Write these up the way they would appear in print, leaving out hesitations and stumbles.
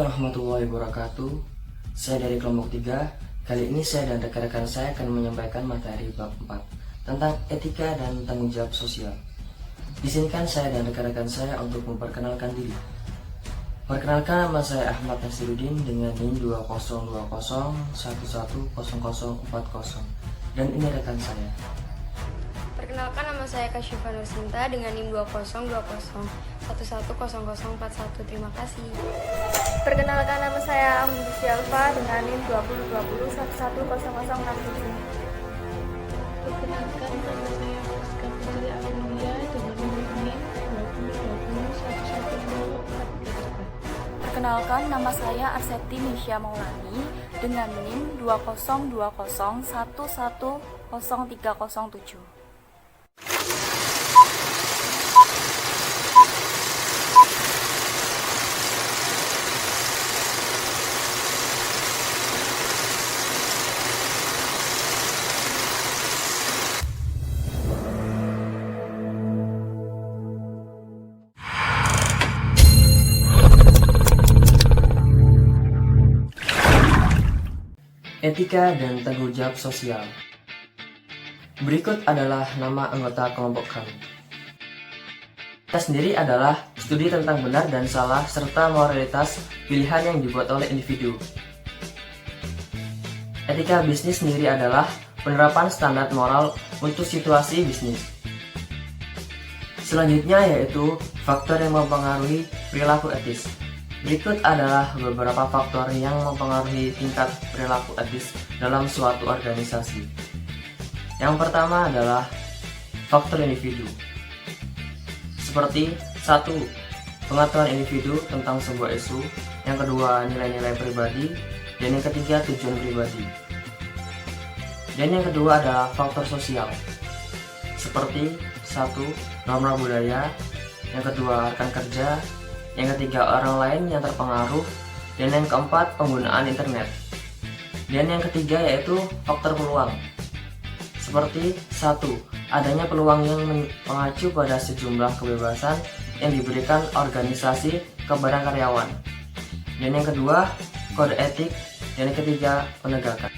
warahmatullahi wabarakatuh. Saya dari kelompok 3. Kali ini saya dan rekan-rekan saya akan menyampaikan materi bab 4 tentang etika dan tanggung jawab sosial. Izinkan saya dan rekan-rekan saya untuk memperkenalkan diri. Perkenalkan, nama saya Ahmad Nasiruddin dengan NIM 2020111040 dan ini rekan saya. Perkenalkan, nama saya Kasyifa Nursinta dengan NIM 202011104041. Terima kasih. Perkenalkan, nama saya Amri Syalfa dengan NIM 202011100067. Perkenalkan, nama saya Rizka Putri Aulia dengan NIM 2020111043. Perkenalkan, nama saya Arseti Nisha Maulani dengan NIM 202011100307. Etika dan tanggung jawab sosial. Berikut adalah nama anggota kelompok kami. Kita sendiri adalah studi tentang benar dan salah serta moralitas pilihan yang dibuat oleh individu. Etika bisnis sendiri adalah penerapan standar moral untuk situasi bisnis. Selanjutnya yaitu faktor yang mempengaruhi perilaku etis. Berikut adalah beberapa faktor yang mempengaruhi tingkat perilaku etis dalam suatu organisasi. Yang pertama adalah faktor individu. Seperti 1. Pengetahuan individu tentang sebuah isu. Yang kedua, nilai-nilai pribadi. Dan yang ketiga, tujuan pribadi. Dan yang kedua adalah faktor sosial. Seperti 1. Norma budaya. Yang kedua, rekan kerja. Yang ketiga, orang lain yang terpengaruh. Dan yang keempat, penggunaan internet. Dan yang ketiga yaitu faktor peluang. Seperti 1. Adanya peluang yang mengacu pada sejumlah kebebasan yang diberikan organisasi kepada karyawan. Dan yang kedua, kode etik. Dan yang ketiga, penegakan.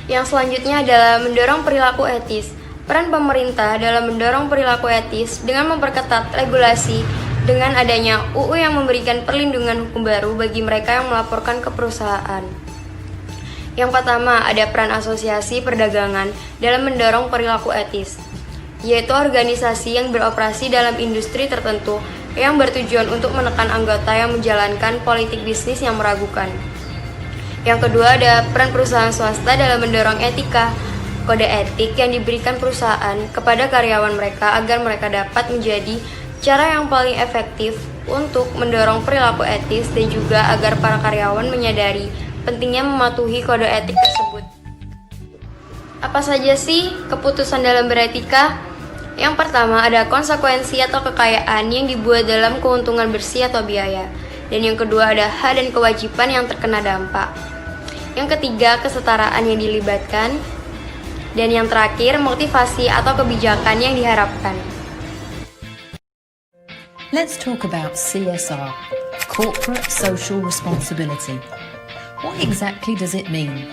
Yang selanjutnya adalah mendorong perilaku etis. Peran pemerintah dalam mendorong perilaku etis dengan memperketat regulasi dengan adanya UU yang memberikan perlindungan hukum baru bagi mereka yang melaporkan ke perusahaan. Yang pertama, ada peran asosiasi perdagangan dalam mendorong perilaku etis, yaitu organisasi yang beroperasi dalam industri tertentu yang bertujuan untuk menekan anggota yang menjalankan politik bisnis yang meragukan. Yang kedua, ada peran perusahaan swasta dalam mendorong etika, kode etik yang diberikan perusahaan kepada karyawan mereka agar mereka dapat menjadi cara yang paling efektif untuk mendorong perilaku etis dan juga agar para karyawan menyadari pentingnya mematuhi kode etik tersebut. Apa saja sih keputusan dalam beretika? Yang pertama ada konsekuensi atau kekayaan yang dibuat dalam keuntungan bersih atau biaya. Dan yang kedua ada hak dan kewajiban yang terkena dampak. Yang ketiga kesetaraan yang dilibatkan. Dan yang terakhir motivasi atau kebijakan yang diharapkan. Let's talk about CSR, Corporate Social Responsibility. What exactly does it mean?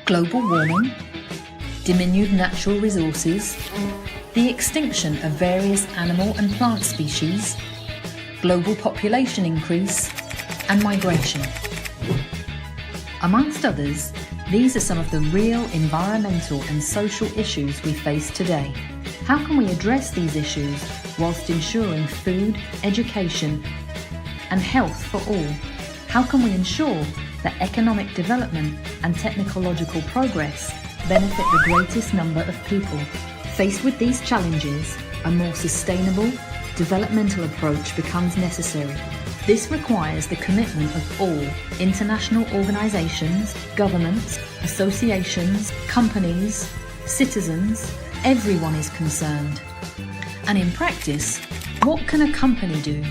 Global warming, diminuted natural resources, the extinction of various animal and plant species, global population increase, and migration. Amongst others, these are some of the real environmental and social issues we face today. How can we address these issues whilst ensuring food, education, and health for all? How can we ensure that economic development and technological progress benefit the greatest number of people? Faced with these challenges, a more sustainable, developmental approach becomes necessary. This requires the commitment of all international organisations, governments, associations, companies, citizens. Everyone is concerned. And in practice, what can a company do?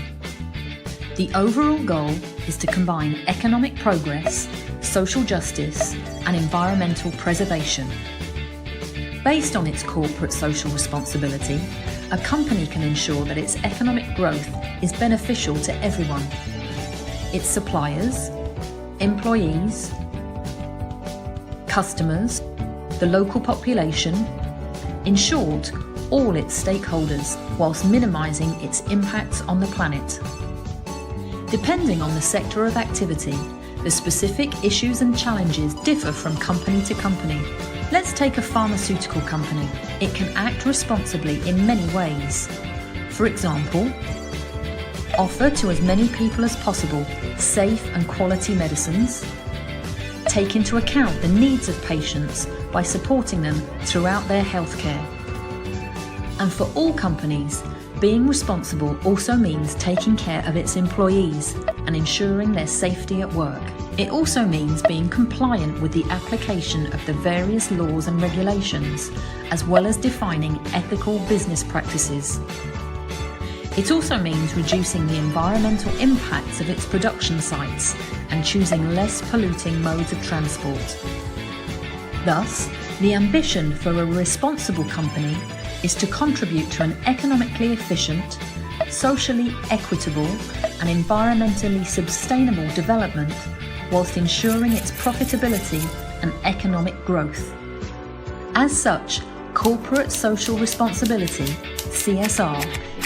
The overall goal is to combine economic progress, social justice, and environmental preservation. Based on its corporate social responsibility, a company can ensure that its economic growth is beneficial to everyone. its suppliers, employees, customers, the local population, in short, all its stakeholders, whilst minimising its impacts on the planet. Depending on the sector of activity, the specific issues and challenges differ from company to company. Let's take a pharmaceutical company. It can act responsibly in many ways. For example, offer to as many people as possible safe and quality medicines, take into account the needs of patients by supporting them throughout their healthcare. And for all companies, being responsible also means taking care of its employees and ensuring their safety at work. It also means being compliant with the application of the various laws and regulations, as well as defining ethical business practices. It also means reducing the environmental impacts of its production sites and choosing less polluting modes of transport. Thus, the ambition for a responsible company is to contribute to an economically efficient, socially equitable and environmentally sustainable development whilst ensuring its profitability and economic growth. As such, corporate social responsibility, CSR,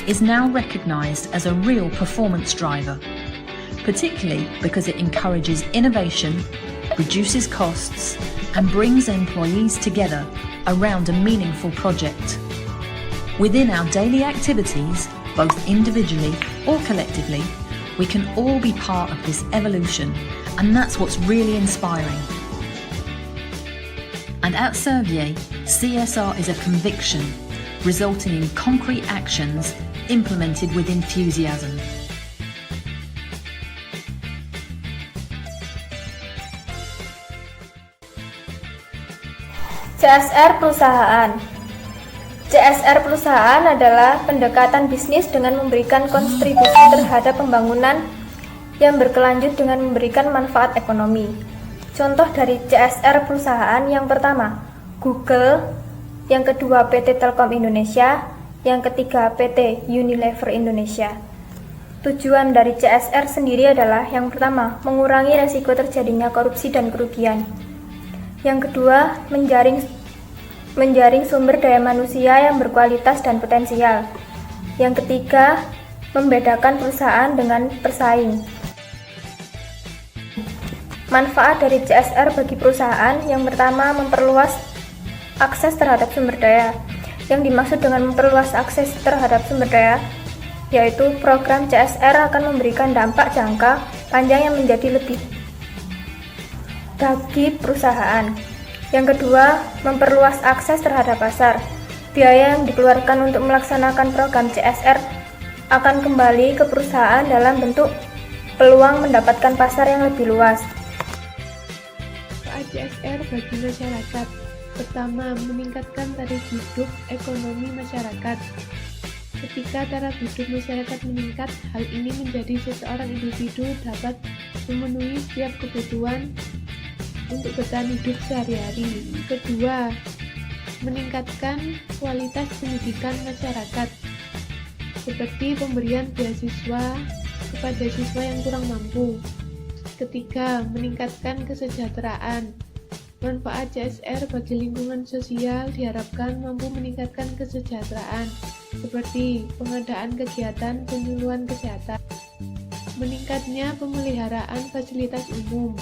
is now recognised as a real performance driver, particularly because it encourages innovation, reduces costs, and brings employees together around a meaningful project. Within our daily activities, both individually or collectively, we can all be part of this evolution, and that's what's really inspiring. And at Servier, CSR is a conviction, resulting in concrete actions implemented with enthusiasm. CSR perusahaan. CSR perusahaan adalah pendekatan bisnis dengan memberikan kontribusi terhadap pembangunan yang berkelanjut dengan memberikan manfaat ekonomi. Contoh dari CSR perusahaan yang pertama, Google, yang kedua PT Telkom Indonesia, yang ketiga PT Unilever Indonesia. Tujuan dari CSR sendiri adalah yang pertama, mengurangi resiko terjadinya korupsi dan kerugian. Yang kedua, menjaring sumber daya manusia yang berkualitas dan potensial. Yang ketiga, membedakan perusahaan dengan pesaing. Manfaat dari CSR bagi perusahaan yang pertama, memperluas akses terhadap sumber daya. Yang dimaksud dengan memperluas akses terhadap sumber daya, yaitu program CSR akan memberikan dampak jangka panjang yang menjadi lebih bagi perusahaan. Yang kedua, memperluas akses terhadap pasar. Biaya yang dikeluarkan untuk melaksanakan program CSR akan kembali ke perusahaan dalam bentuk peluang mendapatkan pasar yang lebih luas. Manfaat CSR bagi masyarakat. Pertama, meningkatkan taraf hidup ekonomi masyarakat. Ketika taraf hidup masyarakat meningkat, hal ini menjadi seseorang individu dapat memenuhi setiap kebutuhan untuk bertahan hidup sehari-hari. Kedua, meningkatkan kualitas pendidikan masyarakat, seperti pemberian beasiswa kepada siswa yang kurang mampu. Ketiga, meningkatkan kesejahteraan. Manfaat CSR bagi lingkungan sosial diharapkan mampu meningkatkan kesejahteraan, seperti pengadaan kegiatan penyuluhan kesehatan, meningkatnya pemeliharaan fasilitas umum,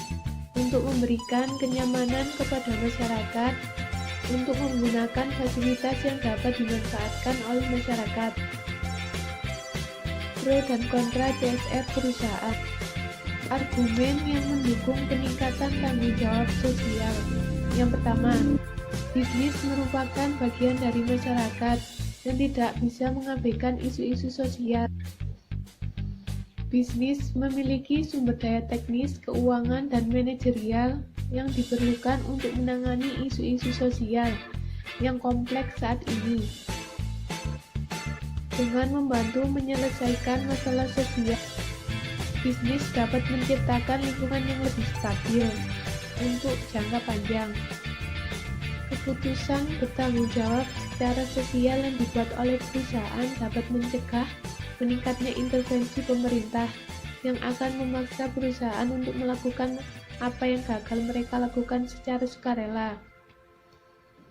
untuk memberikan kenyamanan kepada masyarakat untuk menggunakan fasilitas yang dapat dimanfaatkan oleh masyarakat. Pro dan kontra CSR perusahaan. Argumen yang mendukung peningkatan tanggung jawab sosial. Yang pertama, bisnis merupakan bagian dari masyarakat dan tidak bisa mengabaikan isu-isu sosial. Bisnis memiliki sumber daya teknis, keuangan, dan manajerial yang diperlukan untuk menangani isu-isu sosial yang kompleks saat ini. Dengan membantu menyelesaikan masalah sosial, bisnis dapat menciptakan lingkungan yang lebih stabil untuk jangka panjang. Keputusan bertanggung jawab secara sosial yang dibuat oleh perusahaan dapat mencegah meningkatnya intervensi pemerintah yang akan memaksa perusahaan untuk melakukan apa yang gagal mereka lakukan secara sukarela.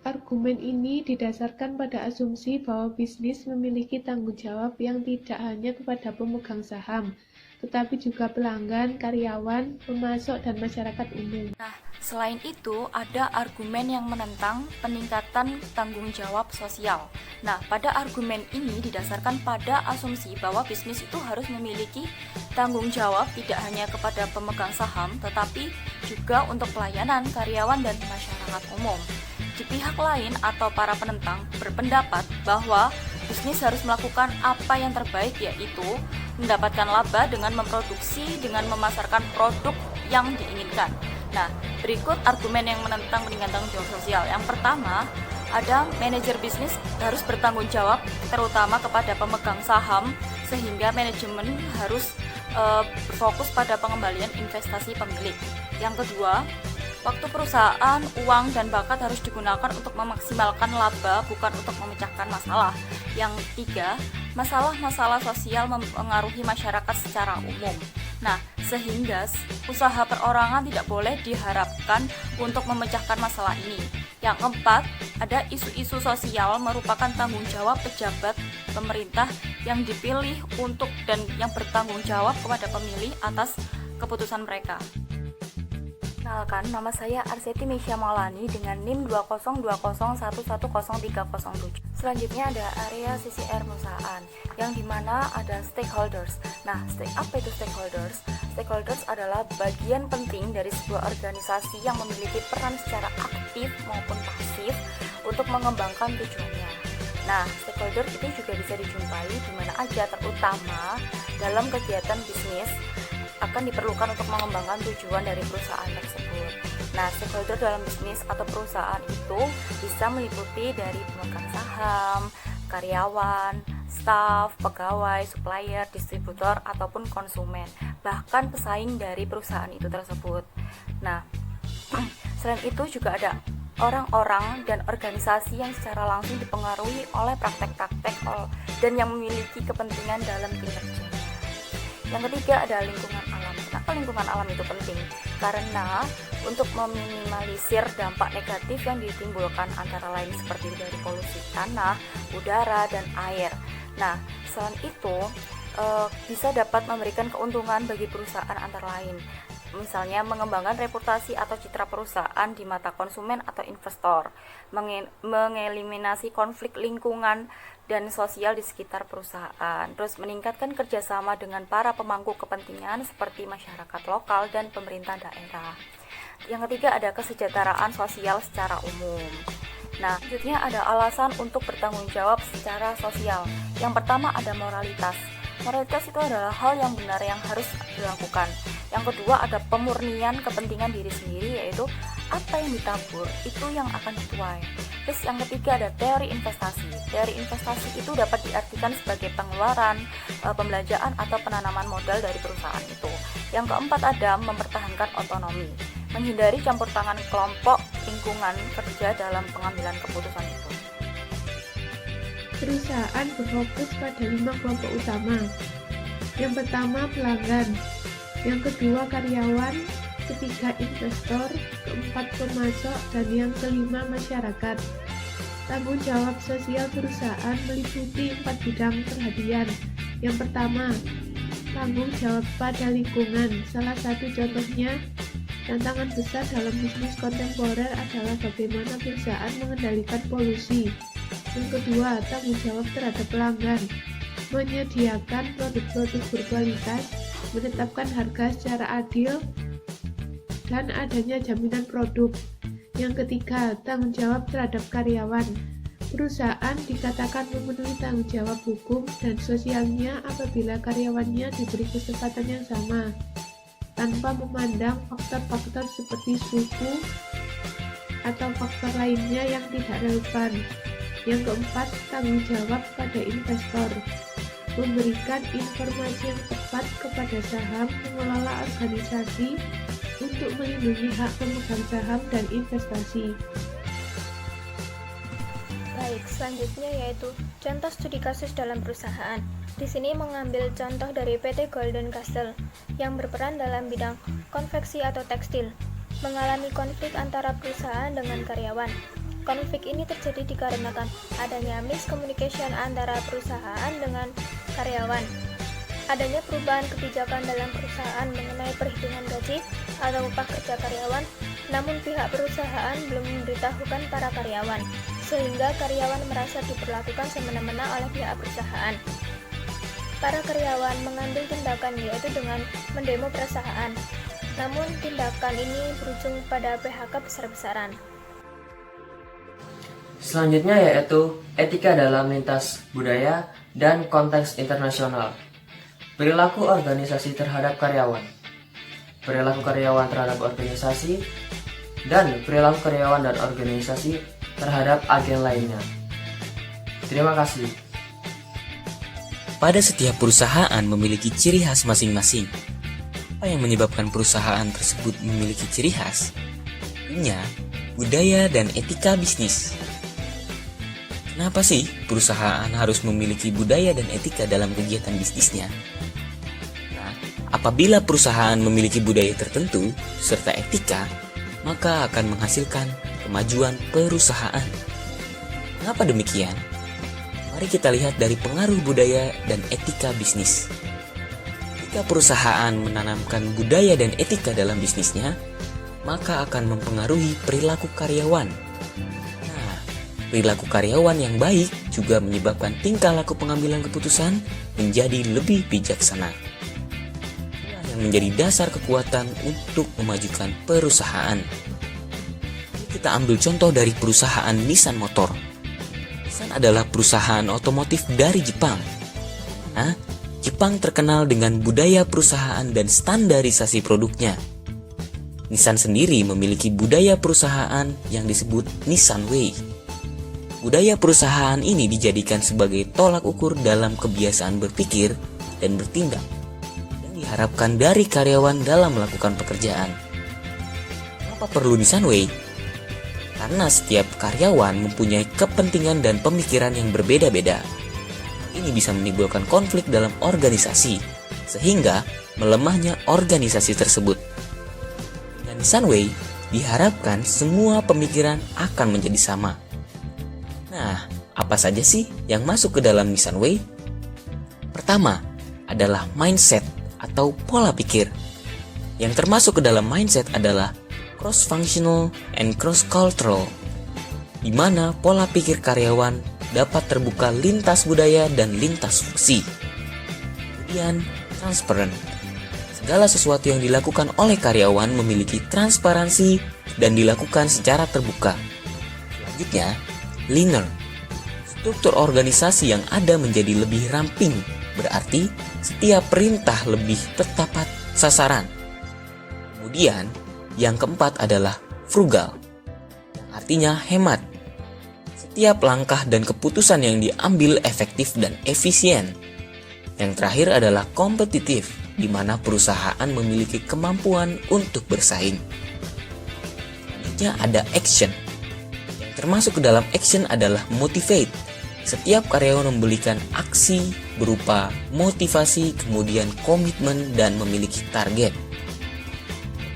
Argumen ini didasarkan pada asumsi bahwa bisnis memiliki tanggung jawab yang tidak hanya kepada pemegang saham, tetapi juga pelanggan, karyawan, pemasok, dan masyarakat umum. Nah, selain itu ada argumen yang menentang peningkatan tanggung jawab sosial. Nah, pada argumen ini didasarkan pada asumsi bahwa bisnis itu harus memiliki tanggung jawab tidak hanya kepada pemegang saham, tetapi juga untuk pelayanan, karyawan, dan masyarakat umum. Di pihak lain atau para penentang berpendapat bahwa bisnis harus melakukan apa yang terbaik, yaitu mendapatkan laba dengan memproduksi, dengan memasarkan produk yang diinginkan. Nah, berikut argumen yang menentang peningkatan tanggung jawab sosial. Yang pertama, ada manajer bisnis harus bertanggung jawab terutama kepada pemegang saham, sehingga manajemen harus berfokus pada pengembalian investasi pemilik. Yang kedua, waktu perusahaan, uang, dan bakat harus digunakan untuk memaksimalkan laba, bukan untuk memecahkan masalah. Yang ketiga, masalah-masalah sosial mempengaruhi masyarakat secara umum. Nah, sehingga usaha perorangan tidak boleh diharapkan untuk memecahkan masalah ini. Yang keempat, ada isu-isu sosial merupakan tanggung jawab pejabat pemerintah yang dipilih untuk dan yang bertanggung jawab kepada pemilih atas keputusan mereka. Kenalkan, nama saya Arseti Misha Maulani dengan NIM 20201100307. Selanjutnya ada area CCR perusahaan, yang dimana ada stakeholders. Nah, apa itu stakeholders? Stakeholders adalah bagian penting dari sebuah organisasi yang memiliki peran secara aktif maupun pasif untuk mengembangkan tujuannya. Nah, stakeholder itu juga bisa dijumpai di mana aja, terutama dalam kegiatan bisnis akan diperlukan untuk mengembangkan tujuan dari perusahaan tersebut. Nah, stakeholder dalam bisnis atau perusahaan itu bisa meliputi dari pemegang saham, karyawan, staf, pegawai, supplier, distributor, ataupun konsumen, bahkan pesaing dari perusahaan itu tersebut. Nah, selain itu juga ada orang-orang dan organisasi yang secara langsung dipengaruhi oleh praktek-praktek dan yang memiliki kepentingan dalam kinerja. Yang ketiga ada lingkungan alam. Kenapa lingkungan alam itu penting? Karena untuk meminimalisir dampak negatif yang ditimbulkan antara lain seperti dari polusi tanah, udara, dan air. Nah, selain itu bisa dapat memberikan keuntungan bagi perusahaan antara lain. Misalnya mengembangkan reputasi atau citra perusahaan di mata konsumen atau investor, mengeliminasi konflik lingkungan dan sosial di sekitar perusahaan, terus meningkatkan kerjasama dengan para pemangku kepentingan seperti masyarakat lokal dan pemerintah daerah. Yang ketiga ada kesejahteraan sosial secara umum. Nah, selanjutnya ada alasan untuk bertanggung jawab secara sosial. Yang pertama ada moralitas. Moralitas itu adalah hal yang benar yang harus dilakukan. Yang kedua ada pemurnian kepentingan diri sendiri, yaitu apa yang ditabur itu yang akan dituai. Terus yang ketiga ada teori investasi. Teori investasi itu dapat diartikan sebagai pengeluaran, pembelanjaan atau penanaman modal dari perusahaan itu. Yang keempat ada mempertahankan otonomi, menghindari campur tangan kelompok lingkungan kerja dalam pengambilan keputusan itu. Perusahaan berfokus pada 5 kelompok utama. Yang pertama pelanggan, yang kedua karyawan, ketiga investor, keempat pemasok, dan yang kelima masyarakat. Tanggung jawab sosial perusahaan meliputi 4 bidang perhatian. Yang pertama, tanggung jawab pada lingkungan. Salah satu contohnya, tantangan besar dalam bisnis kontemporer adalah bagaimana perusahaan mengendalikan polusi. Yang kedua, tanggung jawab terhadap pelanggan, menyediakan produk-produk berkualitas, menetapkan harga secara adil, dan adanya jaminan produk. Yang ketiga, tanggung jawab terhadap karyawan. Perusahaan dikatakan memenuhi tanggung jawab hukum dan sosialnya apabila karyawannya diberi kesempatan yang sama, tanpa memandang faktor-faktor seperti suku atau faktor lainnya yang tidak relevan. Yang keempat, tanggung jawab pada investor, memberikan informasi yang tepat kepada saham pengelola organisasi untuk melindungi hak pemegang saham dan investasi. Baik, selanjutnya yaitu contoh studi kasus dalam perusahaan. Di sini mengambil contoh dari PT Golden Castle yang berperan dalam bidang konveksi atau tekstil, mengalami konflik antara perusahaan dengan karyawan. Konflik ini terjadi dikarenakan adanya miscommunication antara perusahaan dengan karyawan. Adanya perubahan kebijakan dalam perusahaan mengenai perhitungan gaji atau upah kerja karyawan, namun pihak perusahaan belum memberitahukan para karyawan, sehingga karyawan merasa diperlakukan semena-mena oleh pihak perusahaan. Para karyawan mengambil tindakan yaitu dengan mendemo perusahaan, namun tindakan ini berujung pada PHK besar-besaran. Selanjutnya yaitu etika dalam lintas budaya dan konteks internasional. Perilaku organisasi terhadap karyawan, perilaku karyawan terhadap organisasi, dan perilaku karyawan dan organisasi terhadap agen lainnya. Terima kasih. Pada setiap perusahaan memiliki ciri khas masing-masing. Apa yang menyebabkan perusahaan tersebut memiliki ciri khas? Punya budaya dan etika bisnis. Kenapa sih perusahaan harus memiliki budaya dan etika dalam kegiatan bisnisnya? Nah, apabila perusahaan memiliki budaya tertentu serta etika, maka akan menghasilkan kemajuan perusahaan. Mengapa demikian? Mari kita lihat dari pengaruh budaya dan etika bisnis. Jika perusahaan menanamkan budaya dan etika dalam bisnisnya, maka akan mempengaruhi perilaku karyawan. Perilaku karyawan yang baik juga menyebabkan tingkah laku pengambilan keputusan menjadi lebih bijaksana. Inilah yang menjadi dasar kekuatan untuk memajukan perusahaan. Kita ambil contoh dari perusahaan Nissan Motor. Nissan adalah perusahaan otomotif dari Jepang. Nah, Jepang terkenal dengan budaya perusahaan dan standarisasi produknya. Nissan sendiri memiliki budaya perusahaan yang disebut Nissan Way. Budaya perusahaan ini dijadikan sebagai tolak ukur dalam kebiasaan berpikir dan bertindak, dan diharapkan dari karyawan dalam melakukan pekerjaan. Kenapa perlu Nissan Way? Karena setiap karyawan mempunyai kepentingan dan pemikiran yang berbeda-beda. Ini bisa menimbulkan konflik dalam organisasi, sehingga melemahnya organisasi tersebut. Dengan Nissan Way, diharapkan semua pemikiran akan menjadi sama. Nah, apa saja sih yang masuk ke dalam Nissan Way? Pertama, adalah mindset atau pola pikir. Yang termasuk ke dalam mindset adalah cross-functional and cross-cultural, di mana pola pikir karyawan dapat terbuka lintas budaya dan lintas fungsi. Kemudian, transparent. Segala sesuatu yang dilakukan oleh karyawan memiliki transparansi dan dilakukan secara terbuka. Selanjutnya, leaner. Struktur organisasi yang ada menjadi lebih ramping, berarti setiap perintah lebih tepat sasaran. Kemudian, yang keempat adalah frugal, artinya hemat. Setiap langkah dan keputusan yang diambil efektif dan efisien. Yang terakhir adalah kompetitif, di mana perusahaan memiliki kemampuan untuk bersaing. Selanjutnya ada action. Termasuk ke dalam action adalah motivate. Setiap karyawan memberikan aksi berupa motivasi, kemudian komitmen, dan memiliki target.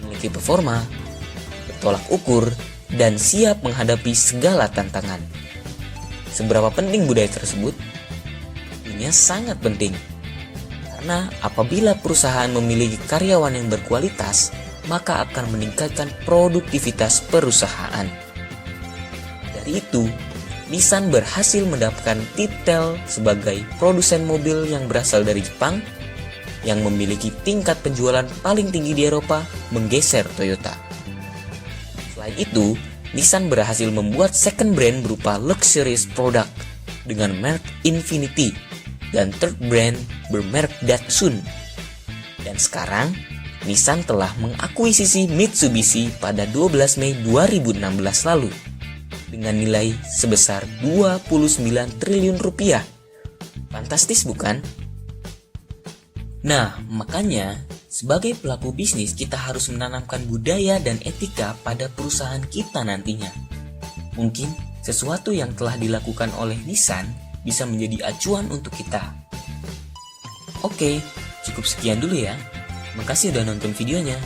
Memiliki performa, bertolak ukur, dan siap menghadapi segala tantangan. Seberapa penting budaya tersebut? Ini sangat penting. Karena apabila perusahaan memiliki karyawan yang berkualitas, maka akan meningkatkan produktivitas perusahaan. Dari itu, Nissan berhasil mendapatkan titel sebagai produsen mobil yang berasal dari Jepang yang memiliki tingkat penjualan paling tinggi di Eropa, menggeser Toyota. Selain itu, Nissan berhasil membuat second brand berupa luxurious product dengan merek Infiniti dan third brand bermerek Datsun. Dan sekarang, Nissan telah mengakuisisi Mitsubishi pada 12 Mei 2016 lalu. Dengan nilai sebesar 29 triliun rupiah. Fantastis bukan? Nah, makanya sebagai pelaku bisnis kita harus menanamkan budaya dan etika pada perusahaan kita nantinya. Mungkin sesuatu yang telah dilakukan oleh Nissan bisa menjadi acuan untuk kita. Oke, cukup sekian dulu ya. Makasih udah nonton videonya.